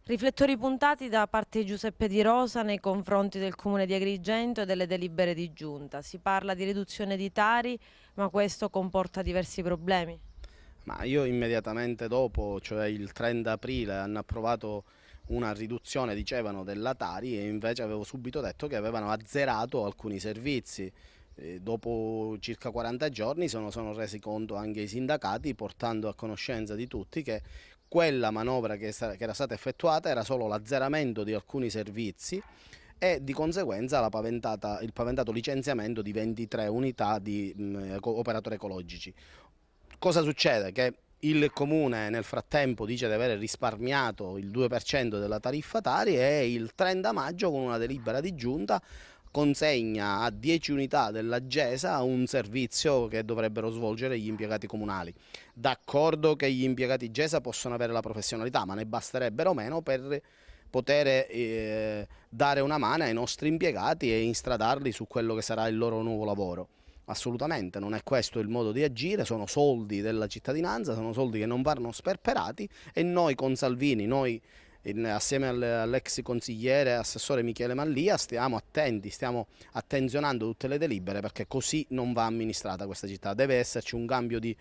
Riflettori puntati da parte di Giuseppe Di Rosa nei confronti del Comune di Agrigento e delle delibere di giunta. Si parla di riduzione di Tari, ma questo comporta diversi problemi. Ma io immediatamente dopo, cioè il 30 aprile, hanno approvato una riduzione, dicevano, della Tari e invece avevo subito detto che avevano azzerato alcuni servizi. Dopo circa 40 giorni sono resi conto anche i sindacati, portando a conoscenza di tutti che quella manovra che era stata effettuata era solo l'azzeramento di alcuni servizi e di conseguenza il paventato licenziamento di 23 unità di operatori ecologici. Cosa succede? Che il comune nel frattempo dice di aver risparmiato il 2% della tariffa Tari e il 30 maggio con una delibera di giunta consegna a 10 unità della GESA un servizio che dovrebbero svolgere gli impiegati comunali. D'accordo che gli impiegati GESA possono avere la professionalità, ma ne basterebbero meno per poter dare una mano ai nostri impiegati e instradarli su quello che sarà il loro nuovo lavoro. Assolutamente, non è questo il modo di agire, sono soldi della cittadinanza, sono soldi che non vanno sperperati e noi con Salvini, assieme all'ex consigliere e assessore Michele Mallia stiamo attenti, stiamo attenzionando tutte le delibere perché così non va amministrata questa città. Deve esserci un cambio di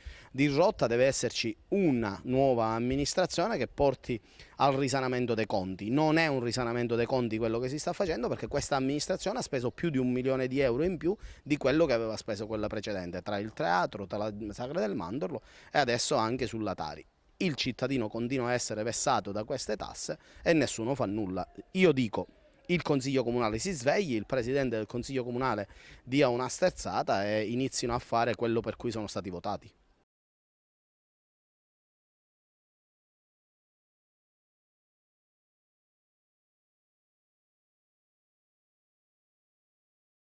rotta, deve esserci una nuova amministrazione che porti al risanamento dei conti. Non è un risanamento dei conti quello che si sta facendo perché questa amministrazione ha speso più di 1 milione di euro in più di quello che aveva speso quella precedente, tra il teatro, tra la Sagra del Mandorlo e adesso anche sulla Tari. Il cittadino continua a essere vessato da queste tasse e nessuno fa nulla. Io dico, il Consiglio Comunale si svegli, il Presidente del Consiglio Comunale dia una sterzata e inizino a fare quello per cui sono stati votati.